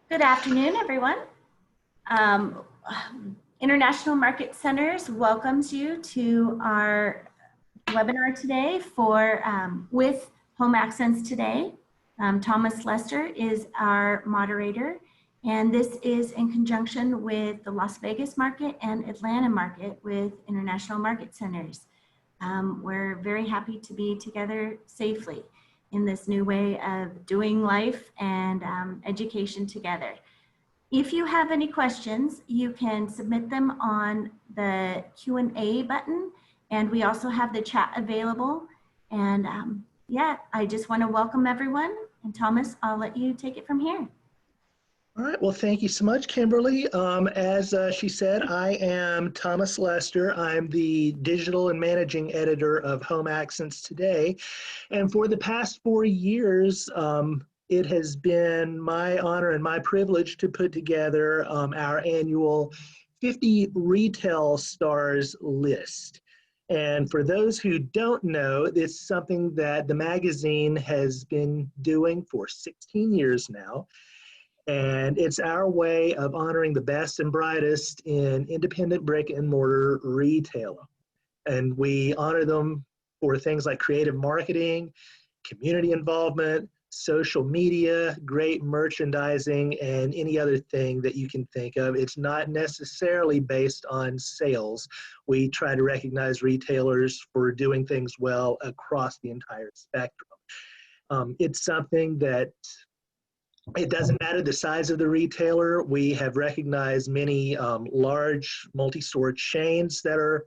Good afternoon, everyone. Um, International Market Centers welcomes you to our webinar today for with Home Accents Today. Thomas Lester is our moderator, and this is in conjunction with the Las Vegas market and Atlanta market with International Market Centers. We're very happy to be together safely in this new way of doing life and education together. If you have any questions, you can submit them on the Q&A button, and we also have the chat available. And yeah, I just want to welcome everyone. And Thomas, I'll let you take it from here. All right, well, thank you so much, Kimberly. As she said, I am Thomas Lester. I'm the digital and managing editor of Home Accents Today. And for the past 4 years, it has been my honor and my privilege to put together our annual 50 Retail Stars list. And for those who don't know, it's something that the magazine has been doing for 16 years now. And it's our way of honoring the best and brightest in independent brick and mortar retail. And we honor them for things like creative marketing, community involvement, social media, great merchandising, and any other thing that you can think of. It's not necessarily based on sales. We try to recognize retailers for doing things well across the entire spectrum. It's something that it doesn't matter the size of the retailer. We have recognized many large multi-store chains that are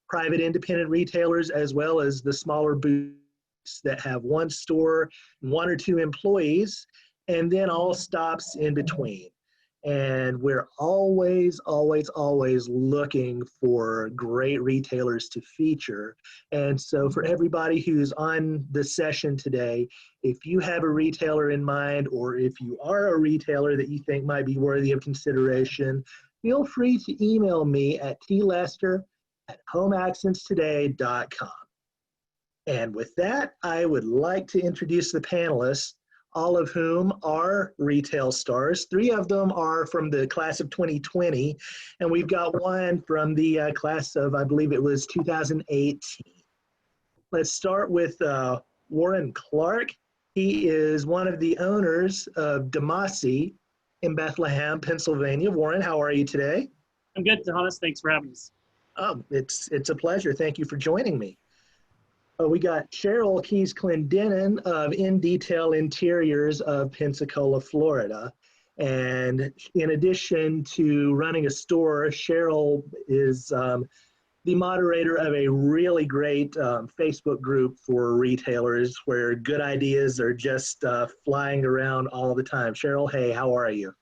private independent retailers, as well as the smaller boutiques that have one store, 1 or 2 employees, and then all stops in between. And we're always looking for great retailers to feature. And so for everybody who's on the session today, if you have a retailer in mind, or if you are a retailer that you think might be worthy of consideration, feel free to email me at tlester@homeaccentstoday.com. And with that, I would like to introduce the panelists, all of whom are retail stars. 3 of them are from the class of 2020, and we've got one from the class of, I believe it was 2018. Let's start with Warren Clark. He is one of the owners of Domaci in Bethlehem, Pennsylvania. Warren, how are you today? I'm good, Thomas. Thanks for having us. Oh, it's a pleasure. Thank you for joining me. We got Cheryl Kees Clendenon of In Detail Interiors of Pensacola, Florida. And in addition to running a store, Cheryl is the moderator of a really great Facebook group for retailers where good ideas are just flying around all the time. Cheryl, hey, how are you?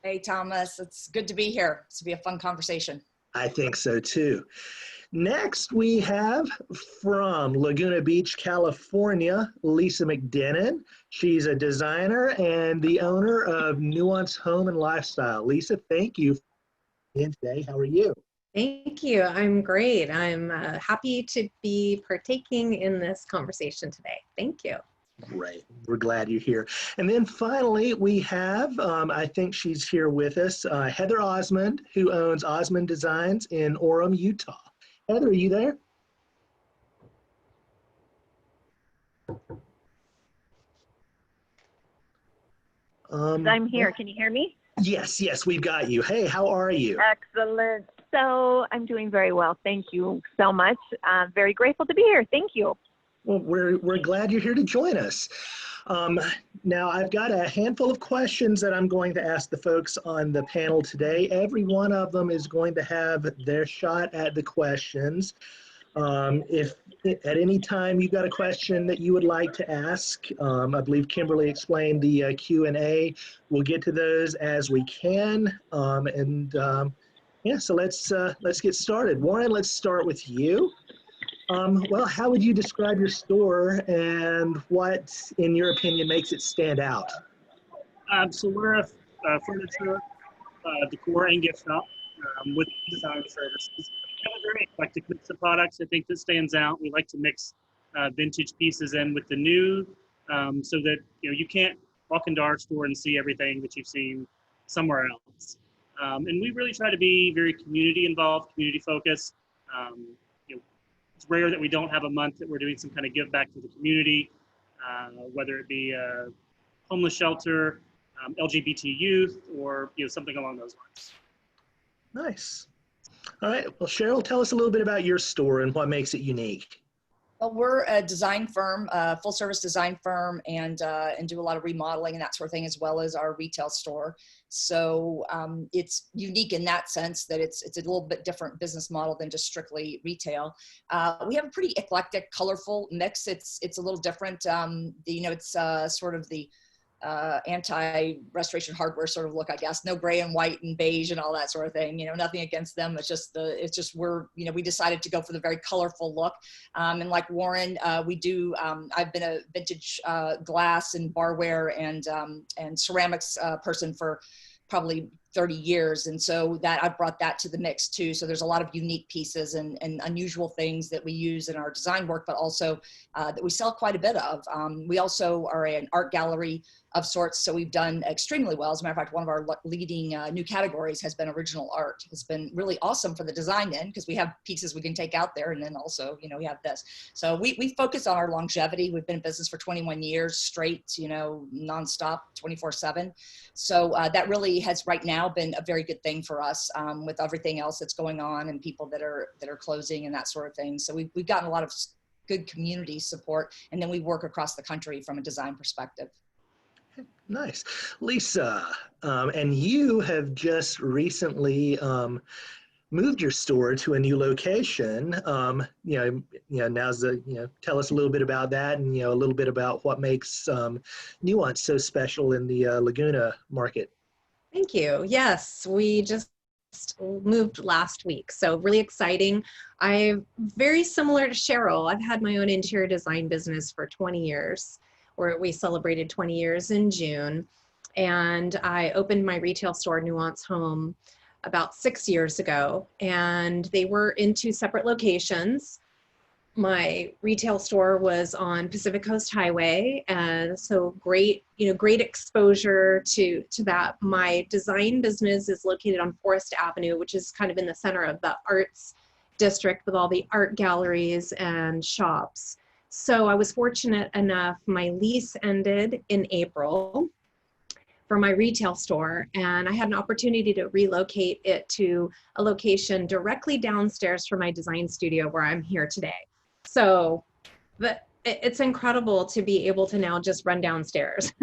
Hey, Thomas. It's good to be here. It's to be a fun conversation. I think so too. Next, we have from Laguna Beach, California, Lisa McDennon. She's a designer and the owner of Nuance Home and Lifestyle. Lisa, thank you for being today. How are you? Thank you. I'm great. I'm happy to be partaking in this conversation today. Thank you. Great. We're glad you're here. And then finally, we have, I think she's here with us, Heather Osmond, who owns OsmondDesigns in Orem, Utah. Heather, are you there? I'm here. Can you hear me? Yes, we've got you. Hey, how are you? Excellent. So I'm doing very well. Thank you so much. Very grateful to be here. Thank you. Well, we're glad you're here to join us. Now, I've got a handful of questions that I'm going to ask the folks on the panel today. Every one of them is going to have their shot at the questions. If at any time you've got a question that you would like to ask, I believe Kimberly explained the Q&A. We'll get to those as we can. Yeah, so let's get started. Warren, let's start with you. Well, how would you describe your store and what, in your opinion, makes it stand out? So we're a furniture, decor, and gift shop with design services. We have a very eclectic mix of products, I think, that stands out. We like to mix vintage pieces in with the new so that you can't walk into our store and see everything that you've seen somewhere else. And we really try to be very community involved, community focused. It's rare that we don't have a month that we're doing some kind of give back to the community, whether it be a homeless shelter, LGBT youth, or something along those lines. Nice. All right. Well, Cheryl, tell us a little bit about your store and what makes it unique. Well, we're a design firm, a full service design firm, and do a lot of remodeling and that sort of thing, as well as our retail store. So it's unique in that sense that it's a little bit different business model than just strictly retail. We have a pretty eclectic, colorful mix. It's a little different. It's sort of the anti-restoration hardware sort of look, I guess. No gray and white and beige and all that sort of thing. Nothing against them. It's just we decided to go for the very colorful look. And like Warren, we do. I've been a vintage glass and barware and ceramics person for probably 30 years. And so that I brought that to the mix too. So there's a lot of unique pieces and unusual things that we use in our design work, but also that we sell quite a bit of. We also are an art gallery of sorts. So we've done extremely well. As a matter of fact, one of our leading new categories has been original art. It's been really awesome for the design end because we have pieces we can take out there. And then also, we have this. So we focus on our longevity. We've been in business for 21 years straight, nonstop, 24/7. So that really has right now been a very good thing for us with everything else that's going on and people that are closing and that sort of thing. So we've gotten a lot of good community support, and then we work across the country from a design perspective. Nice. Lisa, and you have just recently moved your store to a new location. Now's tell us a little bit about that and, a little bit about what makes Nuance so special in the Laguna market. Thank you. Yes, we just moved last week, so really exciting. I'm very similar to Cheryl. I've had my own interior design business for 20 years, where we celebrated 20 years in June. And I opened my retail store, Nuance Home, about 6 years ago. And they were in 2 separate locations. My retail store was on Pacific Coast Highway, and so great exposure to that. My design business is located on Forest Avenue, which is kind of in the center of the arts district with all the art galleries and shops. So I was fortunate enough, my lease ended in April for my retail store, and I had an opportunity to relocate it to a location directly downstairs from my design studio where I'm here today. So it's incredible to be able to now just run downstairs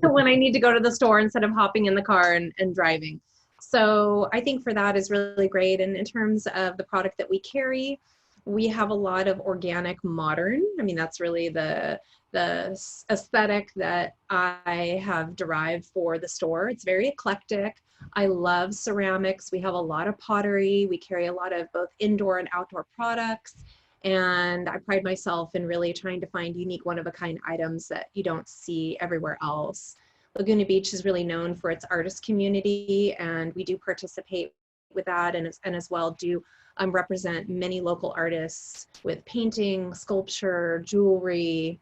when I need to go to the store instead of hopping in the car and driving. So I think for that is really great. And in terms of the product that we carry, we have a lot of organic modern. I mean, that's really the aesthetic that I have derived for the store. It's very eclectic. I love ceramics. We have a lot of pottery. We carry a lot of both indoor and outdoor products. And I pride myself in really trying to find unique one-of-a-kind items that you don't see everywhere else. Laguna Beach is really known for its artist community, and we do participate with that, and as well do represent many local artists with painting, sculpture, jewelry,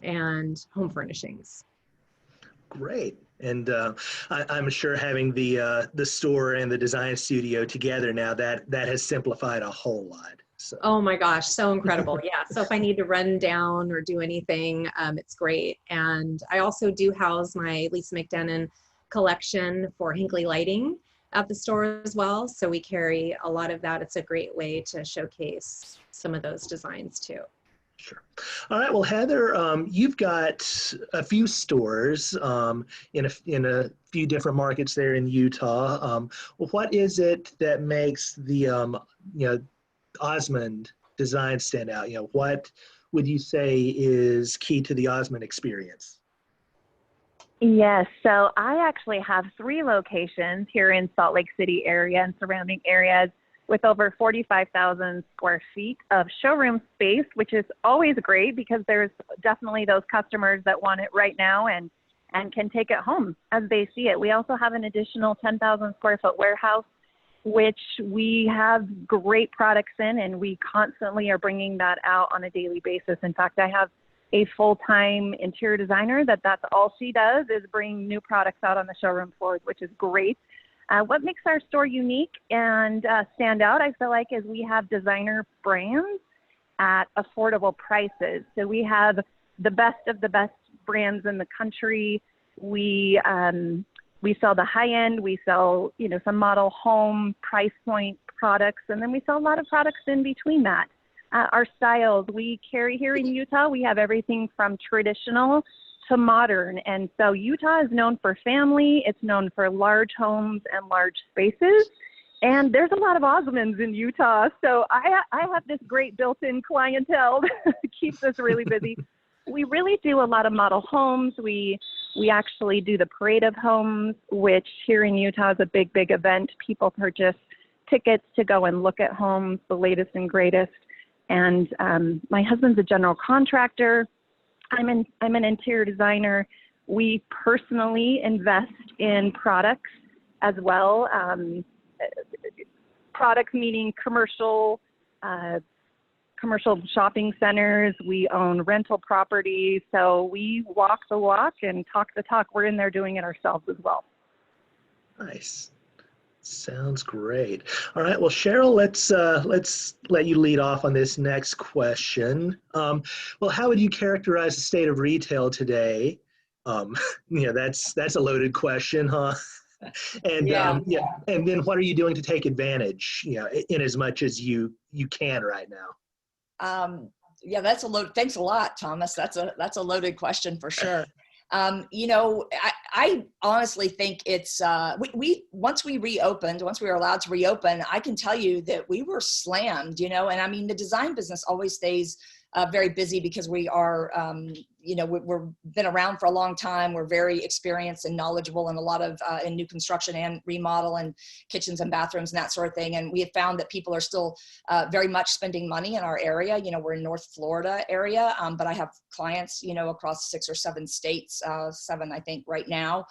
and home furnishings. Great. And I'm sure having the store and the design studio together now, that has simplified a whole lot. So. Oh my gosh, so incredible. Yeah, so if I need to run down or do anything, it's great. And I also do house my Lisa McDennon collection for Hinckley Lighting at the store as well. So we carry a lot of that. It's a great way to showcase some of those designs too. Sure. All right. Well, Heather, you've got a few stores in a few different markets there in Utah. Well, what is it that makes the Osmond design stand out? What would you say is key to the Osmond experience? Yes, so I actually have 3 locations here in Salt Lake City area and surrounding areas with over 45,000 square feet of showroom space, which is always great because there's definitely those customers that want it right now and can take it home as they see it. We also have an additional 10,000 square foot warehouse, which we have great products in, and we constantly are bringing that out on a daily basis. In fact, I have a full-time interior designer that's all she does is bring new products out on the showroom floors, which is great. What makes our store unique and stand out, I feel like, is we have designer brands at affordable prices. So we have the best of the best brands in the country. We sell the high end, we sell, some model home price point products, and then we sell a lot of products in between that. Our styles we carry here in Utah, we have everything from traditional to modern. And so Utah is known for family, it's known for large homes and large spaces. And there's a lot of Osmonds in Utah. So I have this great built-in clientele that keeps us really busy. We really do a lot of model homes. We actually do the Parade of Homes, which here in Utah is a big, big event. People purchase tickets to go and look at homes, the latest and greatest. And my husband's a general contractor. I'm an interior designer. We personally invest in products as well. Products meaning commercial shopping centers. We own rental properties. So we walk the walk and talk the talk. We're in there doing it ourselves as well. Nice. Sounds great. All right. Well, Cheryl, let's let you lead off on this next question. Well, how would you characterize the state of retail today? That's a loaded question, huh? And and then what are you doing to take advantage, in as much as you can right now? That's a load. Thanks a lot, Thomas. That's a loaded question for sure. I honestly think it's, once we were allowed to reopen, I can tell you that we were slammed, and I mean, the design business always stays very busy because we are, we've been around for a long time. We're very experienced and knowledgeable in a lot of, in new construction and remodel and kitchens and bathrooms and that sort of thing. And we have found that people are still very much spending money in our area. We're in North Florida area, but I have clients, across 6 or 7 states, 7, I think right now.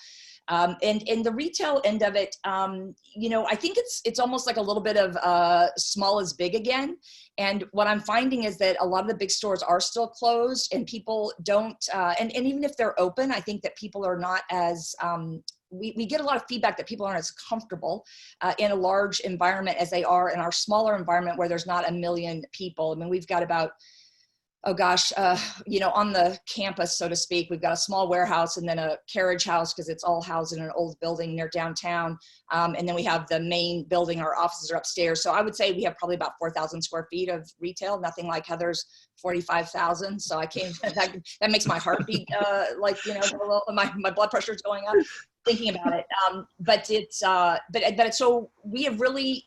And the retail end of it, I think it's almost like a little bit of small is big again. And what I'm finding is that a lot of the big stores are still closed and people don't, and even if they're open, I think that people are not as, we get a lot of feedback that people aren't as comfortable in a large environment as they are in our smaller environment where there's not 1 million people. I mean, we've got about, on the campus, so to speak, we've got a small warehouse and then a carriage house because it's all housed in an old building near downtown. And then we have the main building, our offices are upstairs. So I would say we have probably about 4,000 square feet of retail, nothing like Heather's 45,000. So that makes my heart beat, my blood pressure is going up thinking about it. So we have really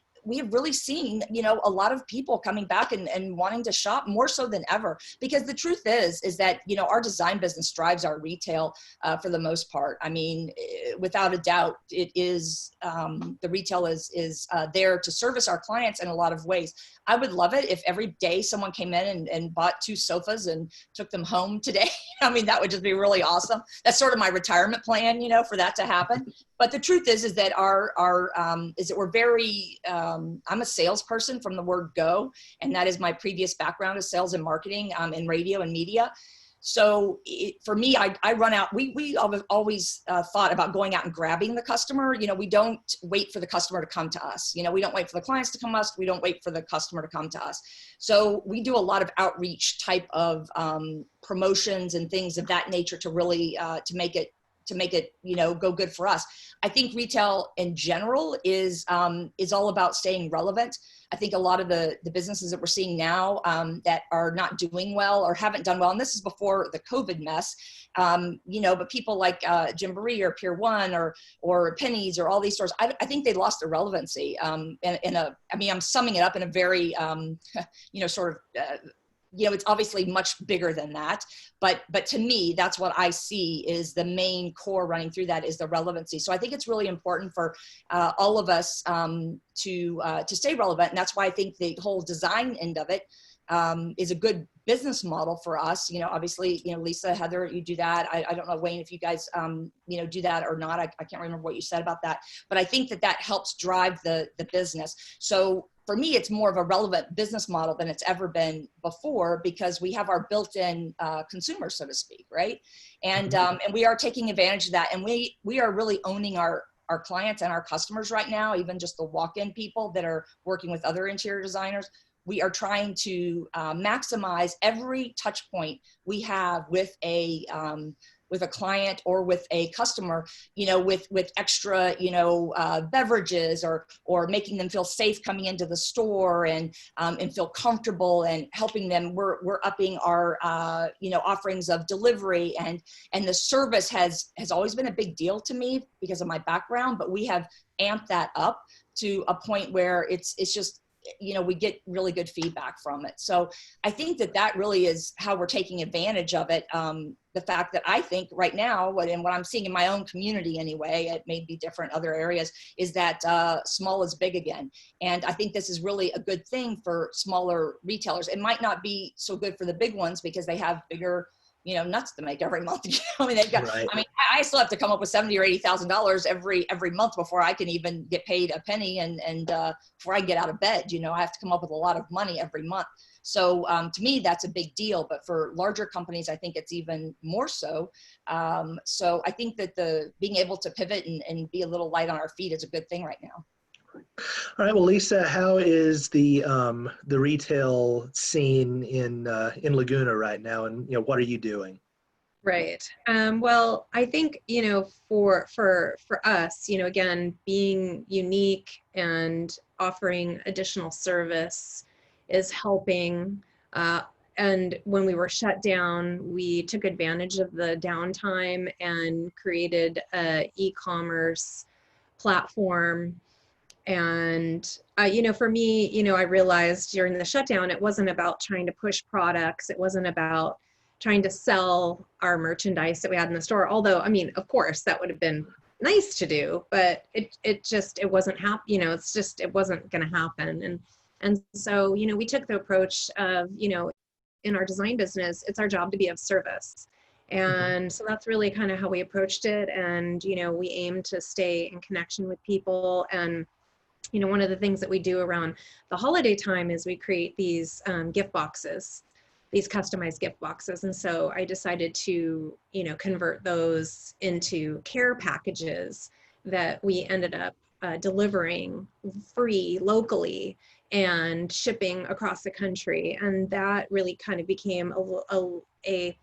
seen, a lot of people coming back and wanting to shop more so than ever, because the truth is that, our design business drives our retail for the most part. I mean, without a doubt, it is, the retail is there to service our clients in a lot of ways. I would love it if every day someone came in and bought 2 sofas and took them home today. I mean, that would just be really awesome. That's sort of my retirement plan, for that to happen. But the truth is that we're very, I'm a salesperson from the word go, and that is my previous background is sales and marketing in radio and media. So for me, I run out, we always thought about going out and grabbing the customer. We don't wait for the customer to come to us. We don't wait for the clients to come to us. We don't wait for the customer to come to us. So we do a lot of outreach type of promotions and things of that nature to really, to make it, go good for us. I think retail in general is all about staying relevant. I think a lot of the businesses that we're seeing now that are not doing well or haven't done well, and this is before the COVID mess, but people like Gymboree or Pier 1 or Pennies or all these stores, I think they lost their relevancy. I'm summing it up in a very, it's obviously much bigger than that, but to me, that's what I see is the main core running through that is the relevancy. So I think it's really important for all of us to stay relevant, and that's why I think the whole design end of it is a good business model for us. Obviously, Lisa, Heather, you do that. I don't know, Wayne, if you guys, do that or not. I can't remember what you said about that, but I think that helps drive the business. So for me, it's more of a relevant business model than it's ever been before, because we have our built-in consumers, so to speak, right? And we are taking advantage of that, and we are really owning our clients and our customers right now, even just the walk-in people that are working with other interior designers. We are trying to maximize every touch point we have with a client or with a customer, you know, with extra, you know, beverages, or making them feel safe coming into the store, and feel comfortable, and helping them. We're upping our, you know, offerings of delivery, and the service has always been a big deal to me because of my background, but we have amped that up to a point where it's just, you know, we get really good feedback from it. So I think that really is how we're taking advantage of it. The fact that I think right now, what I'm seeing in my own community anyway, it may be different other areas, is that small is big again. And I think this is really a good thing for smaller retailers. It might not be so good for the big ones because they have bigger, you know, nuts to make every month. I mean, they've got, Right. I mean, I still have to come up with $70,000 or $80,000 every month before I can even get paid a penny, and before I get out of bed, you know, I have to come up with a lot of money every month. So to me, that's a big deal, but for larger companies, I think it's even more so. So I think that being able to pivot and be a little light on our feet is a good thing right now. All right. Well, Lisa, how is the retail scene in Laguna right now, and you know, what are you doing? Right. Well, I think, you know, for us, you know, again, being unique and offering additional service is helping. And when we were shut down, we took advantage of the downtime and created a e-commerce platform. And, you know, for me, you know, I realized during the shutdown, it wasn't about trying to push products. It wasn't about trying to sell our merchandise that we had in the store. Although, I mean, of course, that would have been nice to do, but it wasn't you know, it wasn't going to happen. And so, you know, we took the approach of, you know, in our design business, it's our job to be of service. And so that's really kind of how we approached it. And, you know, we aim to stay in connection with people. And, you know, one of the things that we do around the holiday time is we create these gift boxes, these customized gift boxes. And so I decided to, you know, convert those into care packages that we ended up delivering free locally and shipping across the country. And that really kind of became a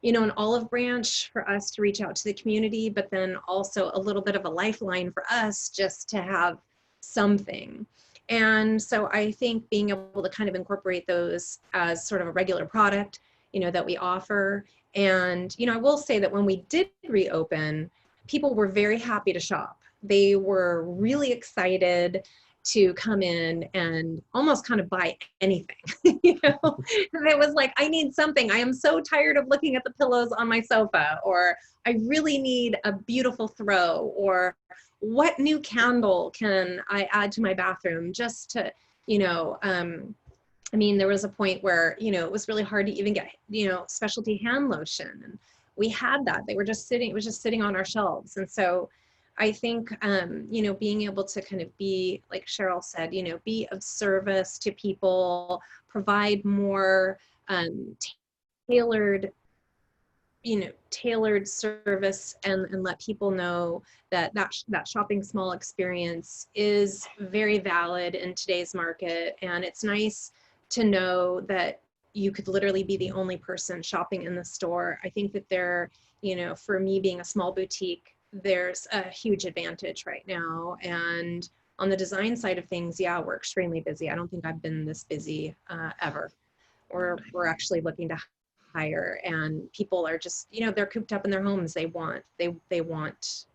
you know, an olive branch for us to reach out to the community, but then also a little bit of a lifeline for us just to have something. And so I think being able to kind of incorporate those as sort of a regular product, you know, that we offer. And, you know, I will say that when we did reopen, people were very happy to shop. They were really excited to come in and almost kind of buy anything, you know. And it was like, I need something. I am so tired of looking at the pillows on my sofa, or I really need a beautiful throw, or what new candle can I add to my bathroom just to, you know, I mean, there was a point where, you know, it was really hard to even get, you know, specialty hand lotion. And we had that. They were just sitting, it was just sitting on our shelves. And so I think, you know, being able to kind of be, like Cheryl said, you know, be of service to people, provide more tailored, you know, tailored service, and let people know that that shopping small experience is very valid in today's market. And it's nice to know that you could literally be the only person shopping in the store. I think that there, you know, for me being a small boutique, there's a huge advantage right now. And on the design side of things, yeah, we're extremely busy. I don't think I've been this busy ever. Or we're actually looking to hire, and people are just, you know, they're cooped up in their homes. They want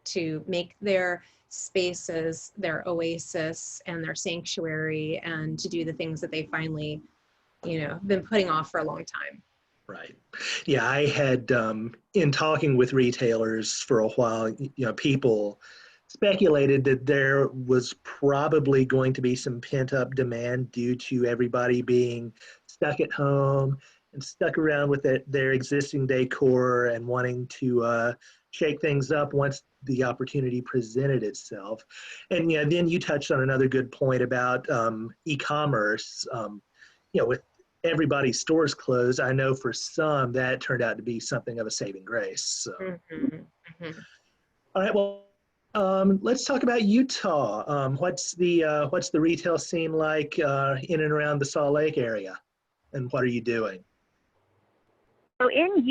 to make their spaces their oasis and their sanctuary, and to do the things that they finally, you know, been putting off for a long time. Right. Yeah, I had, in talking with retailers for a while, you know, people speculated that there was probably going to be some pent-up demand due to everybody being stuck at home and stuck around with their existing decor and wanting to shake things up once the opportunity presented itself. And yeah, then you touched on another good point about e-commerce. With everybody's stores closed, I know for some that turned out to be something of a saving grace. So. All right, well, let's talk about Utah. What's the retail scene like in and around the Salt Lake area, and what are you doing? So in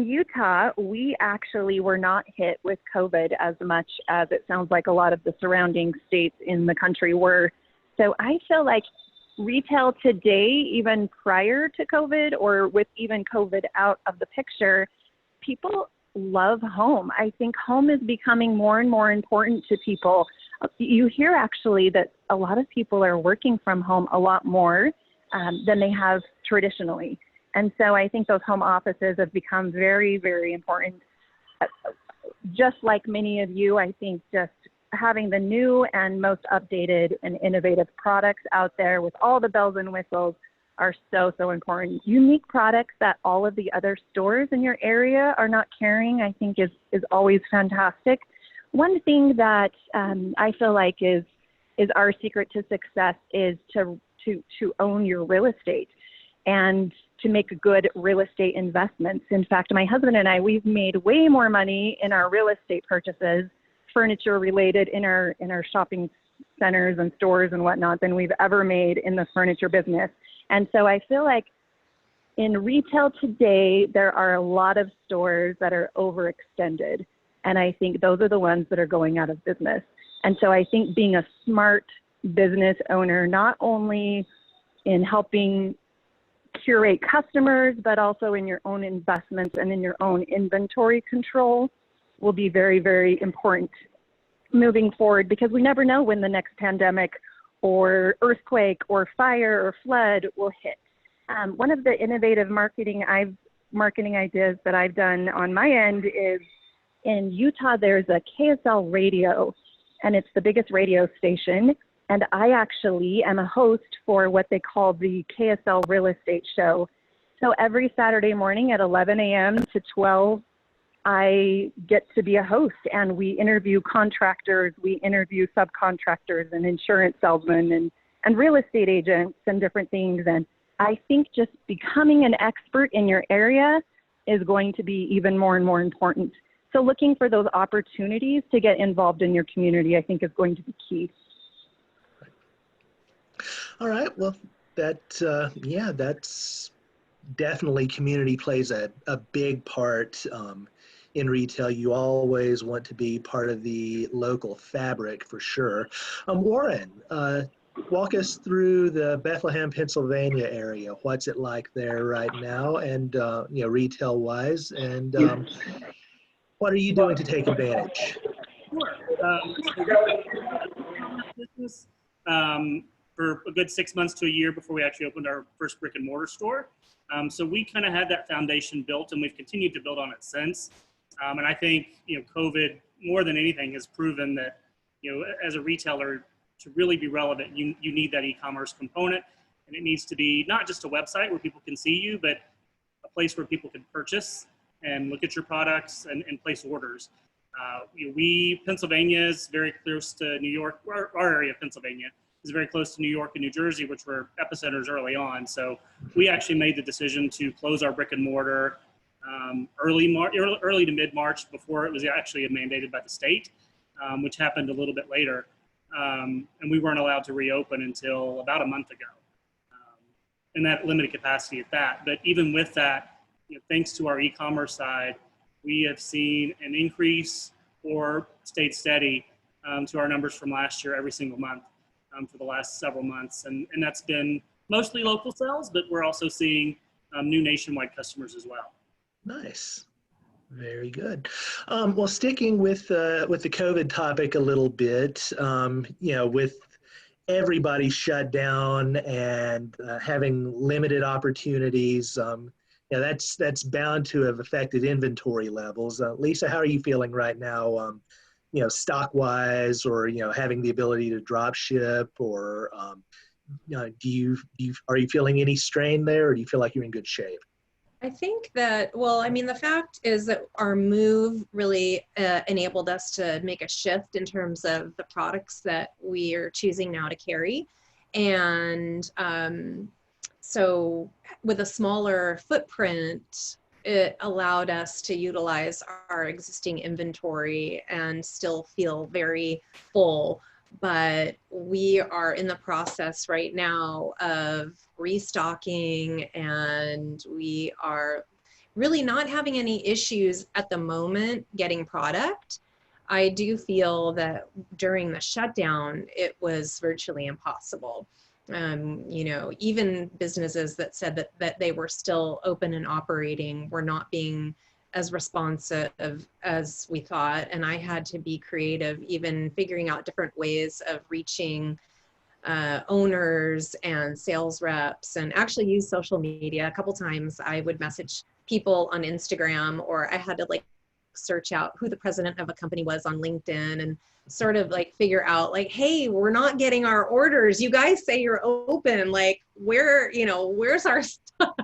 Utah, we actually were not hit with COVID as much as it sounds like a lot of the surrounding states in the country were. So I feel like retail today, even prior to COVID or with even COVID out of the picture, people love home. I think home is becoming more and more important to people. You hear actually that a lot of people are working from home a lot more than they have traditionally. And so I think those home offices have become very, very important. Just like many of you, I think just having the new and most updated and innovative products out there with all the bells and whistles are so, so important. Unique products that all of the other stores in your area are not carrying, I think is always fantastic. One thing that I feel like is our secret to success is to own your real estate and to make good real estate investments. In fact, my husband and I, we've made way more money in our real estate purchases, furniture related in our shopping centers and stores and whatnot than we've ever made in the furniture business. And so I feel like in retail today, there are a lot of stores that are overextended. And I think those are the ones that are going out of business. And so I think being a smart business owner, not only in helping curate customers, but also in your own investments and in your own inventory control will be very, very important moving forward, because we never know when the next pandemic or earthquake or fire or flood will hit. One of the innovative marketing ideas that I've done on my end is in Utah, there's a KSL radio, and it's the biggest radio station. And I actually am a host for what they call the KSL Real Estate Show. So every Saturday morning at 11 a.m. to 12, I get to be a host, and we interview contractors, we interview subcontractors and insurance salesmen and real estate agents and different things. And I think just becoming an expert in your area is going to be even more and more important. So looking for those opportunities to get involved in your community, I think, is going to be key. All right, well, that's definitely community plays a big part in retail. You always want to be part of the local fabric for sure. Warren, walk us through the Bethlehem, Pennsylvania area. What's it like there right now, and retail wise, and what are you doing to take advantage? Sure. Business for a good 6 months to a year before we actually opened our first brick and mortar store. So we kind of had that foundation built, and we've continued to build on it since. And I think, COVID more than anything has proven that, as a retailer, to really be relevant, you need that e-commerce component, and it needs to be not just a website where people can see you, but a place where people can purchase and look at your products and place orders. Pennsylvania is very close to New York. Our area of Pennsylvania is very close to New York and New Jersey, which were epicenters early on. So we actually made the decision to close our brick and mortar early to mid-March, before it was actually mandated by the state, which happened a little bit later. And we weren't allowed to reopen until about a month ago, in that limited capacity at that. But even with that, thanks to our e-commerce side, we have seen an increase or stayed steady to our numbers from last year every single month for the last several months. And that's been mostly local sales, but we're also seeing new nationwide customers as well. Nice. Very good. Well, sticking with the COVID topic a little bit, with everybody shut down and having limited opportunities, that's bound to have affected inventory levels. Lisa, how are you feeling right now? Stock wise, or having the ability to drop ship, or are you feeling any strain there, or do you feel like you're in good shape? I think that, well, I mean, the fact is that our move really enabled us to make a shift in terms of the products that we are choosing now to carry. And so with a smaller footprint, it allowed us to utilize our existing inventory and still feel very full. But we are in the process right now of restocking, and we are really not having any issues at the moment getting product. I do feel that during the shutdown, it was virtually impossible. You know, even businesses that said that they were still open and operating were not being as responsive as we thought. And I had to be creative, even figuring out different ways of reaching owners and sales reps, and actually use social media. A couple times I would message people on Instagram, or I had to like search out who the president of a company was on LinkedIn and sort of like figure out like, hey, we're not getting our orders. You guys say you're open, like where, you know, where's our stuff?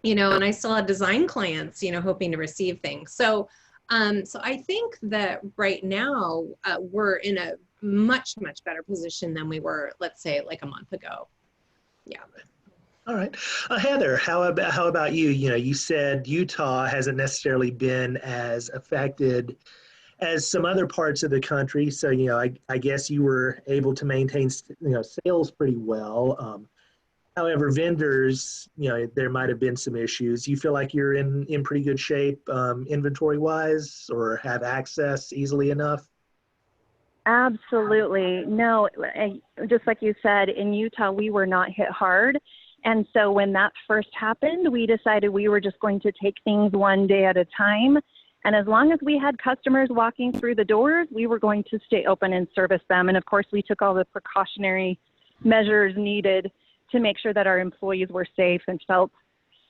You know, and I still had design clients, you know, hoping to receive things. So, so I think that right now we're in a much better position than we were, let's say, like a month ago. Yeah. All right. Heather, how about you? You know, you said Utah hasn't necessarily been as affected as some other parts of the country. So, you know, I guess you were able to maintain, you know, sales pretty well. However, vendors, you know, there might have been some issues. You feel like you're in pretty good shape inventory-wise, or have access easily enough? Absolutely. No, just like you said, in Utah, we were not hit hard. And so when that first happened, we decided we were just going to take things one day at a time. And as long as we had customers walking through the doors, we were going to stay open and service them. And of course, we took all the precautionary measures needed to make sure that our employees were safe and felt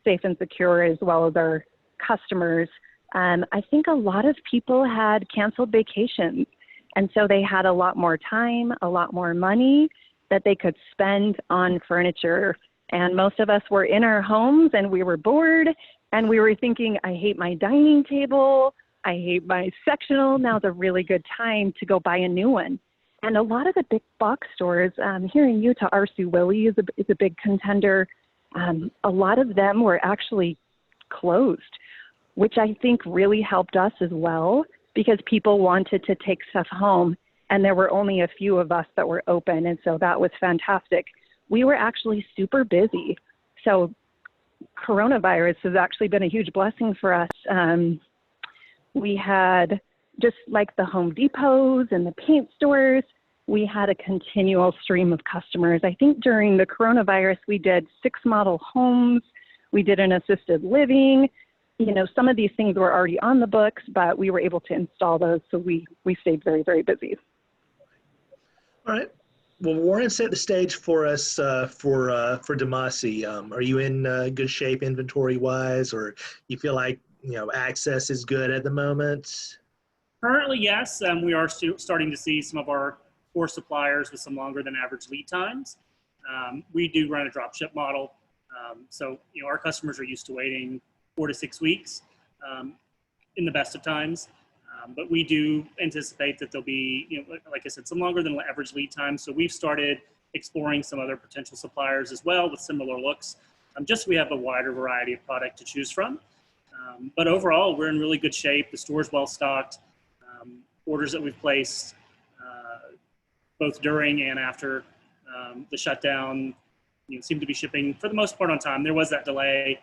safe and secure, as well as our customers. I think a lot of people had canceled vacations. And so they had a lot more time, a lot more money that they could spend on furniture. And most of us were in our homes and we were bored and we were thinking, I hate my dining table. I hate my sectional. Now's a really good time to go buy a new one. And a lot of the big box stores here in Utah, R.C. Willey is a big contender. A lot of them were actually closed, which I think really helped us as well, because people wanted to take stuff home and there were only a few of us that were open. And so that was fantastic. We were actually super busy. So coronavirus has actually been a huge blessing for us. We had, just like the Home Depots and the paint stores, we had a continual stream of customers. I think during the coronavirus, we did 6 model homes. We did an assisted living. You know, some of these things were already on the books, but we were able to install those. So we stayed very, very busy. All right. Well, Warren set the stage for us for Domaci. Are you in good shape inventory-wise, or you feel like, you know, access is good at the moment? Currently, yes. We are starting to see some of our core suppliers with some longer than average lead times. We do run a drop ship model. So, you know, our customers are used to waiting 4 to 6 weeks in the best of times. But we do anticipate that there'll be, you know, like I said, some longer than average lead time. So we've started exploring some other potential suppliers as well with similar looks. Just so we have a wider variety of product to choose from. But overall, we're in really good shape. The store's well stocked. Orders that we've placed both during and after the shutdown, you know, seem to be shipping for the most part on time. There was that delay,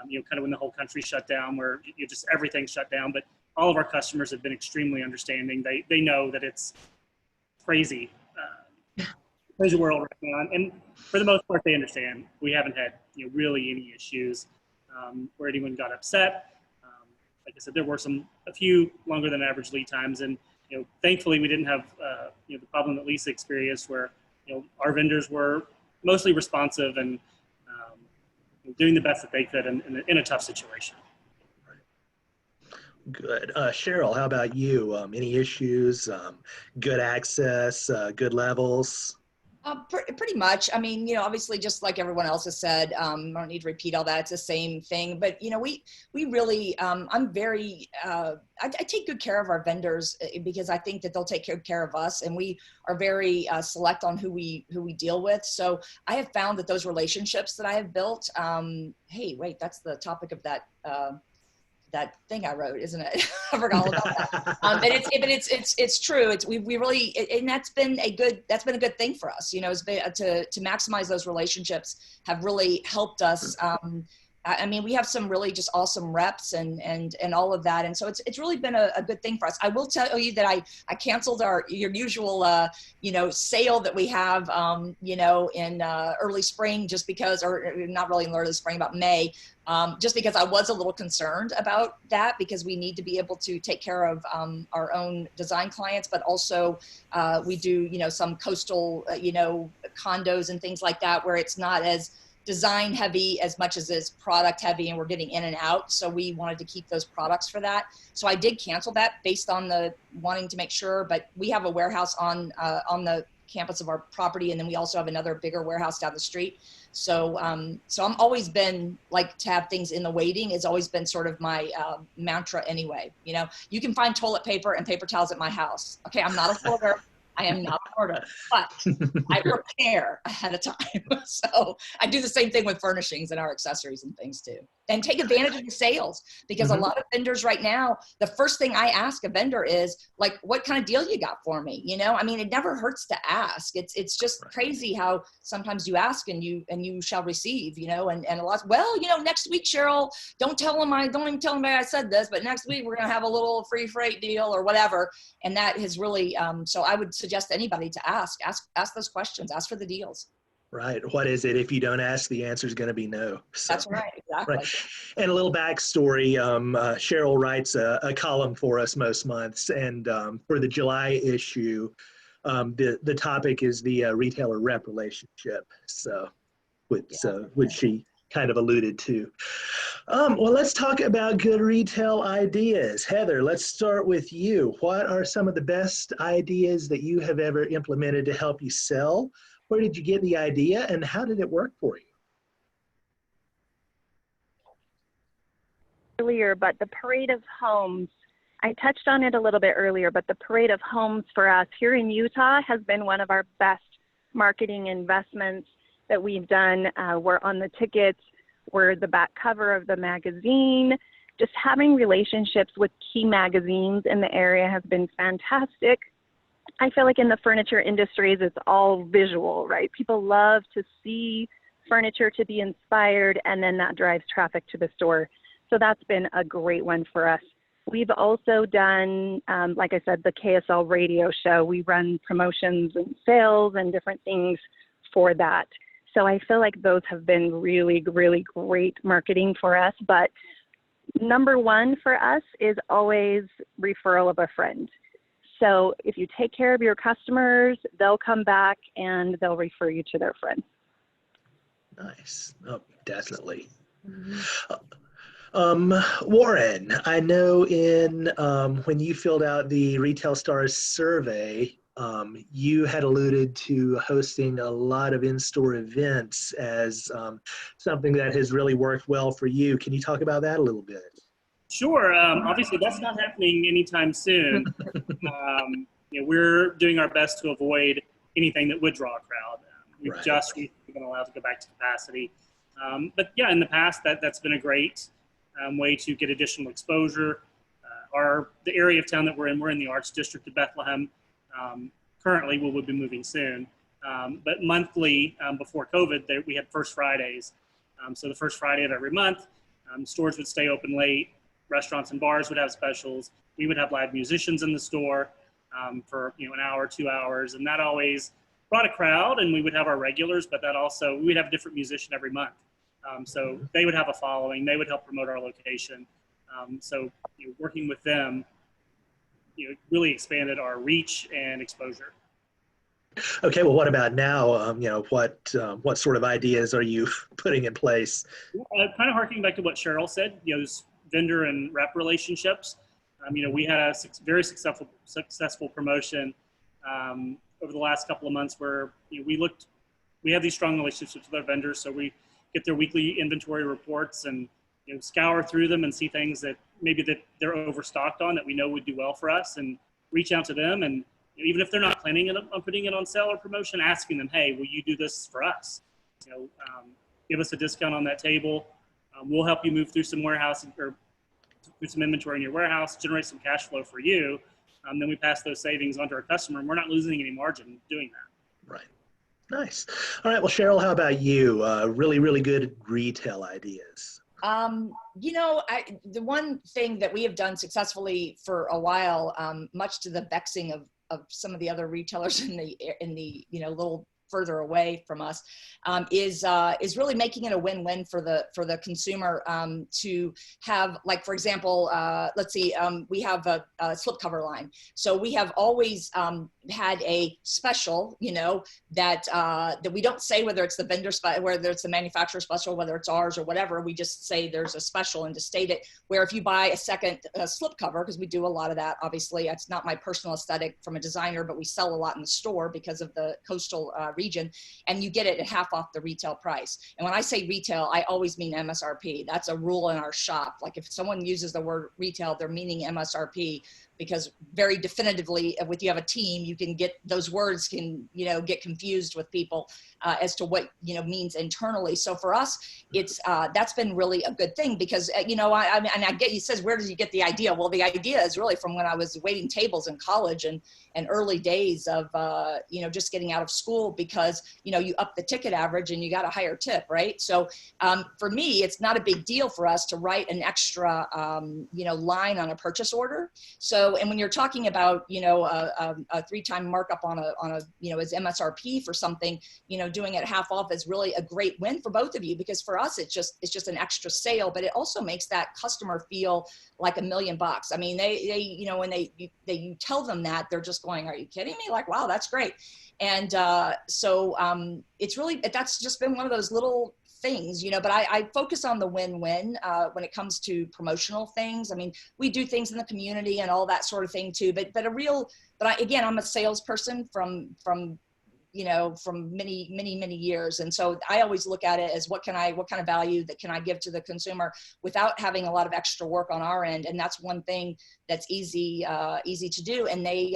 you know, kind of when the whole country shut down, where you know, just everything shut down. But all of our customers have been extremely understanding. They know that it's crazy, crazy world right now, and for the most part, they understand. We haven't had, you know, really any issues where anyone got upset. Like I said, there were a few longer than average lead times, and you know, thankfully we didn't have you know, the problem that Lisa experienced, where you know, our vendors were mostly responsive and doing the best that they could in a tough situation. Good. Cheryl, how about you? Any issues? Good access? Good levels? Pretty much. I mean, obviously, just like everyone else has said, I don't need to repeat all that. It's the same thing. But we really, I'm very, I take good care of our vendors because I think that they'll take good care of us, and we are very select on who we deal with. So I have found that those relationships that I have built. Hey, wait, that's the topic of that thing I wrote, isn't it? I forgot all about that. But it's true. We really, and that's been a good thing for us. It's been to maximize those relationships have really helped us. I mean, we have some really just awesome reps and all of that. And so it's really been a good thing for us. I will tell you that I canceled your usual, sale that we have, in early spring, just because, or not really in early spring, about May, just because I was a little concerned about that, because we need to be able to take care of our own design clients, but also we do, some coastal, condos and things like that, where it's not as design heavy as much as it's product heavy, and we're getting in and out. So we wanted to keep those products for that. So I did cancel that based on the wanting to make sure, but we have a warehouse on the campus of our property. And then we also have another bigger warehouse down the street. So, so I'm always been like to have things in the waiting. It's always been sort of my mantra anyway. You can find toilet paper and paper towels at my house. Okay. I'm not a hoarder. I am not a hoarder, but I prepare ahead of time. So I do the same thing with furnishings and our accessories and things too. And take advantage of the sales, because a lot of vendors right now, the first thing I ask a vendor is like, what kind of deal you got for me? I mean, it never hurts to ask. It's just crazy how sometimes you ask and you shall receive, and a lot, next week, Cheryl, don't even tell them I said this, but next week we're going to have a little free freight deal or whatever. And that has really, so I would suggest anybody to ask those questions, ask for the deals. Right. What is it? If you don't ask, the answer is going to be no. So, that's right. Exactly. Right. And a little backstory. Cheryl writes a column for us most months, and for the July issue, the topic is the retailer rep relationship. So, which she kind of alluded to. Well, let's talk about good retail ideas. Heather, let's start with you. What are some of the best ideas that you have ever implemented to help you sell? Where did you get the idea, and how did it work for you? Earlier, but the parade of homes, I touched on it a little bit earlier, but the parade of homes for us here in Utah has been one of our best marketing investments that we've done. We're on the tickets, we're the back cover of the magazine. Just having relationships with key magazines in the area has been fantastic. I feel like in the furniture industries, it's all visual, right? People love to see furniture, to be inspired, and then that drives traffic to the store. So that's been a great one for us. We've also done, like I said, the KSL radio show. We run promotions and sales and different things for that. So I feel like those have been really, really great marketing for us. But number one for us is always referral of a friend. So if you take care of your customers, they'll come back and they'll refer you to their friends. Nice. Oh, definitely. Warren, I know when you filled out the Retail Stars survey, you had alluded to hosting a lot of in-store events as something that has really worked well for you. Can you talk about that a little bit? Sure. Obviously, that's not happening anytime soon. We're doing our best to avoid anything that would draw a crowd. We've just recently been allowed to go back to capacity. But yeah, in the past, that's been a great way to get additional exposure. The area of town that we're in the Arts District of Bethlehem. Currently, we'll be moving soon. But monthly, before COVID, we had First Fridays. So the first Friday of every month, stores would stay open late. Restaurants and bars would have specials. We would have live musicians in the store for an hour, 2 hours, and that always brought a crowd. And we would have our regulars, but we would have a different musician every month. So they would have a following. They would help promote our location. So working with them, really expanded our reach and exposure. Okay, well, what about now? What sort of ideas are you putting in place? Kind of harking back to what Cheryl said, those vendor and rep relationships. We had a very successful promotion over the last couple of months where we have these strong relationships with our vendors, so we get their weekly inventory reports and scour through them and see things that maybe that they're overstocked on that we know would do well for us, and reach out to them. And even if they're not planning on putting it on sale or promotion, asking them, hey, will you do this for us? Give us a discount on that table. We'll help you move through some warehouse or through some inventory in your warehouse, generate some cash flow for you. Then we pass those savings on to our customer, and we're not losing any margin doing that. Right. Nice. All right. Well, Cheryl, how about you? Really, really good retail ideas. The one thing that we have done successfully for a while, much to the vexing of some of the other retailers in the little further away from us, is really making it a win-win for the consumer to have, like, for example, let's see, we have a slipcover line. So we have always had a special, that we don't say whether it's the vendor whether it's the manufacturer special, whether it's ours or whatever. We just say there's a special, and to state it, where if you buy a second slipcover, because we do a lot of that, obviously it's not my personal aesthetic from a designer, but we sell a lot in the store because of the coastal region, and you get it at half off the retail price. And when I say retail, I always mean MSRP. That's a rule in our shop. Like, if someone uses the word retail, they're meaning MSRP, because very definitively, if you have a team, you can get those words can get confused with people as to what means internally. So for us, it's that's been really a good thing, because I get, he says, where did you get the idea? Well, the idea is really from when I was waiting tables in college and early days of just getting out of school, because you up the ticket average and you got a higher tip, right? So for me, it's not a big deal for us to write an extra line on a purchase order. So, and when you're talking about a 3-time markup on a as MSRP for something, doing it half off is really a great win for both of you, because for us it's just an extra sale, but it also makes that customer feel like $1 million. I mean, they when you tell them that, they're just going, are you kidding me? Like, wow, that's great. And so it's really, that's just been one of those little things, but I focus on the win-win when it comes to promotional things. I mean, we do things in the community and all that sort of thing too, but again, I'm a salesperson from many years. And so I always look at it as what kind of value that can I give to the consumer without having a lot of extra work on our end. And that's one thing that's easy to do. And they,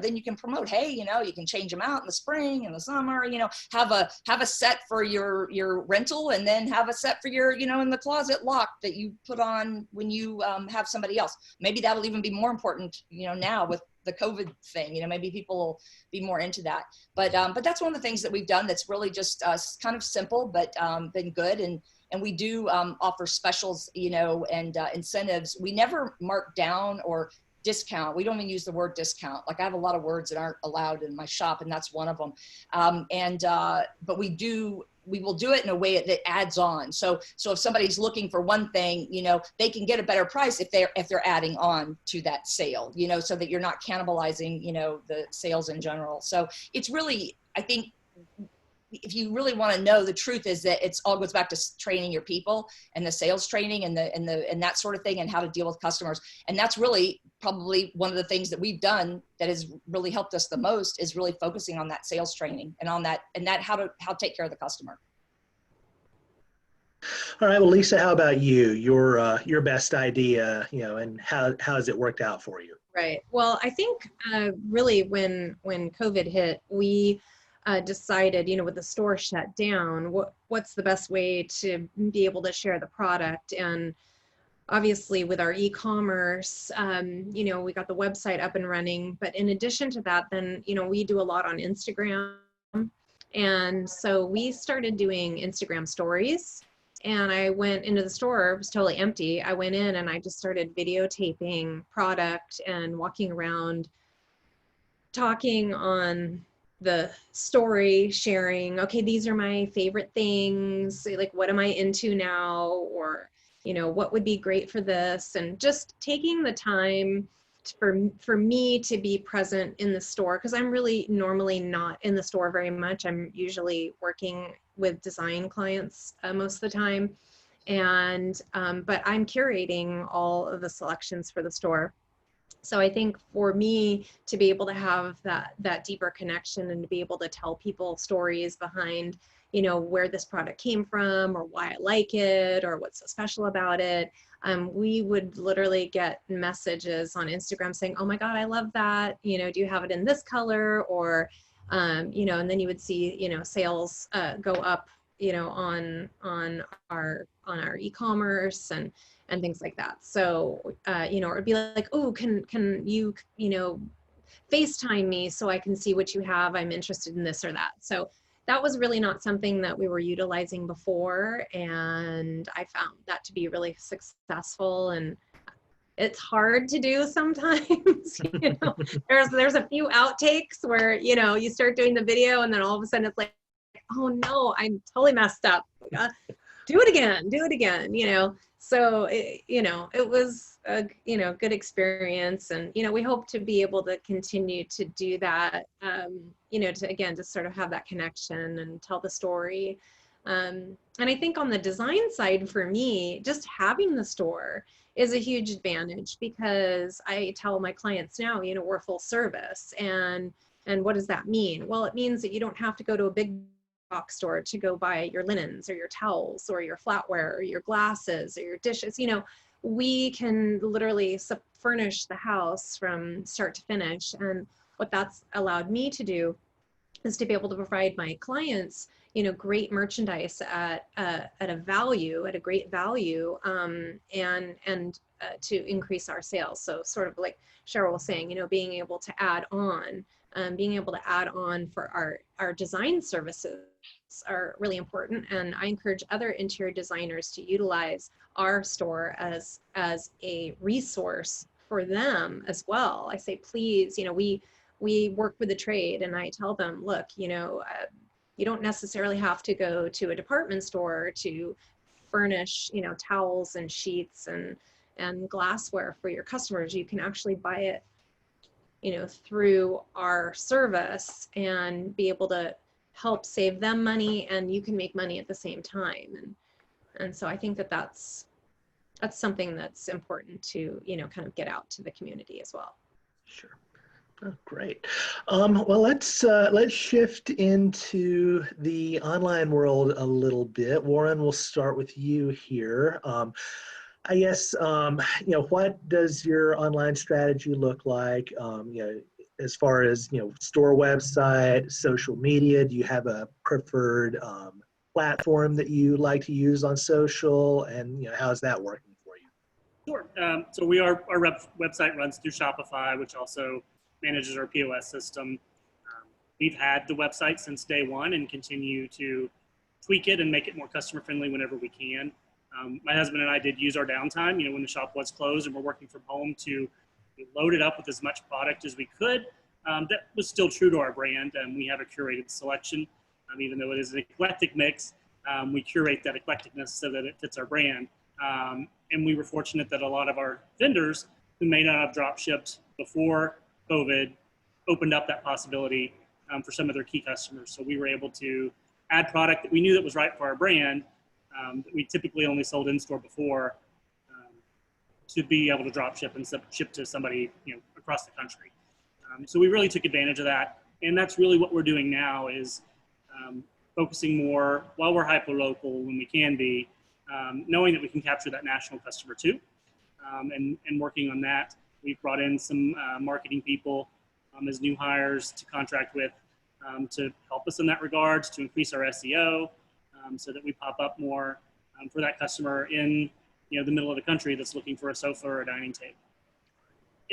then you can promote, hey, you can change them out in the spring and the summer, have a set for your rental, and then have a set for your, in the closet lock that you put on when you have somebody else. Maybe that'll even be more important, now with the COVID thing, maybe people will be more into that. But that's one of the things that we've done that's really just kind of simple, but been good. And we do offer specials, and incentives. We never mark down or discount. We don't even use the word discount. Like, I have a lot of words that aren't allowed in my shop, and that's one of them. But we will do it in a way that adds on. So if somebody's looking for one thing, they can get a better price if they're adding on to that sale, so that you're not cannibalizing, the sales in general. So it's really, I think, if you really want to know, the truth is that it's all goes back to training your people and the sales training and that sort of thing, and how to deal with customers. And that's really probably one of the things that we've done that has really helped us the most, is really focusing on that sales training and on that, and that how to take care of the customer. All right. Well, Lisa, how about you? Your best idea, and how has it worked out for you? Right. Well, I think really when COVID hit, we decided, with the store shut down, what's the best way to be able to share the product. And obviously with our e-commerce, we got the website up and running, but in addition to that, then, we do a lot on Instagram. And so we started doing Instagram stories, and I went into the store. It was totally empty. I went in and I just started videotaping product and walking around, talking on the story, sharing, okay, these are my favorite things, like, what am I into now, or what would be great for this, and just taking the time for me to be present in the store, because I'm really normally not in the store very much. I'm usually working with design clients most of the time, and but I'm curating all of the selections for the store. So I think for me to be able to have that deeper connection and to be able to tell people stories behind, you know, where this product came from or why I like it or what's so special about it. We would literally get messages on Instagram saying, oh my God, I love that. You know, do you have it in this color? Or, you know, and then you would see, you know, sales go up, you know, on our e-commerce and things like that. So, you know, it'd be like, oh, can you, you know, FaceTime me so I can see what you have. I'm interested in this or that. So that was really not something that we were utilizing before. And I found that to be really successful. And it's hard to do sometimes, you know, there's a few outtakes where, you know, you start doing the video and then all of a sudden it's like, oh no, I'm totally messed up. Do it again, you know. So, you know, it was a, you know, good experience. And, you know, we hope to be able to continue to do that, you know, to, again, just sort of have that connection and tell the story. And I think on the design side for me, just having the store is a huge advantage because I tell my clients now, you know, we're full service. And what does that mean? Well, it means that you don't have to go to a big box store to go buy your linens or your towels or your flatware or your glasses or your dishes. You know, we can literally furnish the house from start to finish. And what that's allowed me to do is to be able to provide my clients, you know, great merchandise at a value, at a great value, and to increase our sales. So sort of like Cheryl was saying, you know, being able to add on for our design services are really important. And I encourage other interior designers to utilize our store as a resource for them as well. I say, please, you know, we work with the trade, and I tell them, look, you know, you don't necessarily have to go to a department store to furnish, you know, towels and sheets and glassware for your customers. You can actually buy it, you know, through our service and be able to help save them money, and you can make money at the same time. And so I think that that's something that's important to, you know, kind of get out to the community as well. Sure. Oh, great. Well, let's shift into the online world a little bit. Warren, we'll start with you here. I guess, you know, what does your online strategy look like? You know, as far as, you know, store website, social media, do you have a preferred platform that you like to use on social? And, you know, how's that working for you? Sure. So our website runs through Shopify, which also manages our POS system. We've had the website since day one and continue to tweak it and make it more customer friendly whenever we can. My husband and I did use our downtime, you know, when the shop was closed and we're working from home, to load it up with as much product as we could. That was still true to our brand. We have a curated selection, even though it is an eclectic mix. We curate that eclecticness so that it fits our brand. And we were fortunate that a lot of our vendors who may not have drop shipped before COVID opened up that possibility for some of their key customers. So we were able to add product that we knew that was right for our brand, that we typically only sold in store before, to be able to drop ship and ship to somebody, you know, across the country. So we really took advantage of that. And that's really what we're doing now, is focusing more while we're hyper local when we can be, knowing that we can capture that national customer too, and working on that. We've brought in some marketing people as new hires to contract with, to help us in that regards, to increase our SEO, so that we pop up more for that customer in, you know, the middle of the country that's looking for a sofa or a dining table.